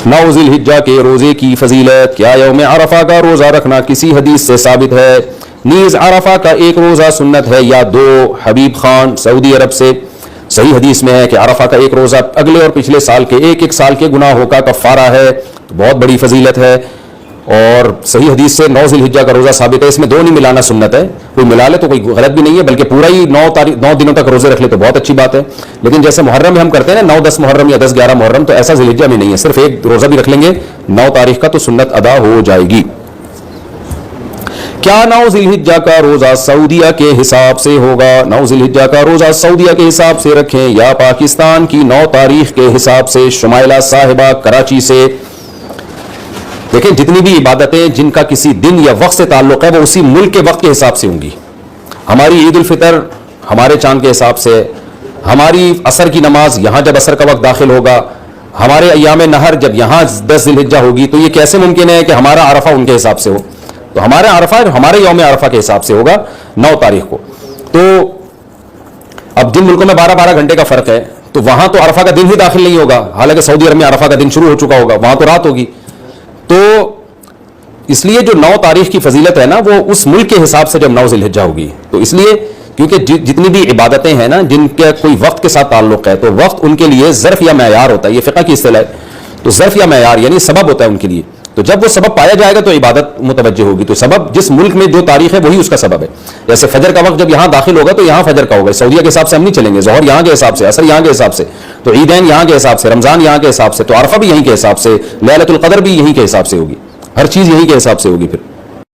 9 ذی الحجہ کے روزے کی فضیلت. کیا یوم عرفہ کا روزہ رکھنا کسی حدیث سے ثابت ہے؟ نیز عرفہ کا ایک روزہ سنت ہے یا 2؟ حبیب خان سعودی عرب سے. صحیح حدیث میں ہے کہ عرفہ کا ایک روزہ اگلے اور پچھلے سال کے ایک سال کے گناہوں کا کفارہ ہے. تو بہت بڑی فضیلت ہے. اور صحیح حدیث سے 9 ذی الحجہ کا روزہ ثابت ہے. اس میں 2 نہیں ملانا سنت ہے. کوئی ملا لے تو کوئی غلط بھی نہیں ہے, بلکہ پورا ہی 9 دنوں تک روزے رکھ لے تو بہت اچھی بات ہے. لیکن جیسے محرم میں ہم کرتے ہیں نا 9-10 محرم یا 10-11 محرم, تو ایسا ذی الحجہ میں نہیں ہے. صرف ایک روزہ بھی رکھ لیں گے 9 تاریخ کا تو سنت ادا ہو جائے گی. کیا 9 ذی الحجہ کا روزہ سعودیہ کے حساب سے ہوگا؟ 9 ذی الحجہ کا روزہ سعودیہ کے حساب سے رکھیں یا پاکستان کی 9 تاریخ کے حساب سے؟ شمائلہ صاحبہ کراچی سے. دیکھیں جتنی بھی عبادتیں جن کا کسی دن یا وقت سے تعلق ہے وہ اسی ملک کے وقت کے حساب سے ہوں گی. ہماری عید الفطر ہمارے چاند کے حساب سے, ہماری عصر کی نماز یہاں جب عصر کا وقت داخل ہوگا, ہمارے ایام نہر جب یہاں 10 ذی الحجہ ہوگی, تو یہ کیسے ممکن ہے کہ ہمارا عرفہ ان کے حساب سے ہو؟ تو ہمارا عرفہ ہمارے یوم عرفہ کے حساب سے ہوگا 9 تاریخ کو. تو اب جن ملکوں میں 12 گھنٹے کا فرق ہے تو وہاں تو عرفہ کا دن ہی داخل نہیں ہوگا, حالانکہ سعودی عرب میں عرفہ کا دن شروع ہو چکا ہوگا, وہاں تو رات ہوگی. تو اس لیے جو 9 تاریخ کی فضیلت ہے نا وہ اس ملک کے حساب سے جب 9 ذی الحجہ ہوگی, تو اس لیے کیونکہ جتنی بھی عبادتیں ہیں نا جن کا کوئی وقت کے ساتھ تعلق ہے تو وقت ان کے لیے ظرف یا معیار ہوتا ہے. یہ فقہ کی اصطلاح ہے. تو ظرف یا معیار یعنی سبب ہوتا ہے ان کے لیے. تو جب وہ سبب پایا جائے گا تو عبادت متوجہ ہوگی. تو سبب جس ملک میں جو تاریخ ہے وہی اس کا سبب ہے. جیسے فجر کا وقت جب یہاں داخل ہوگا تو یہاں فجر کا ہوگا, سعودیہ کے حساب سے ہم نہیں چلیں گے. ظہر یہاں کے حساب سے, عصر یہاں کے حساب سے, تو عیدین یہاں کے حساب سے, رمضان یہاں کے حساب سے, تو عرفہ بھی یہیں کے حساب سے, لیلۃ القدر بھی یہیں کے حساب سے ہوگی. ہر چیز یہیں کے حساب سے ہوگی. پھر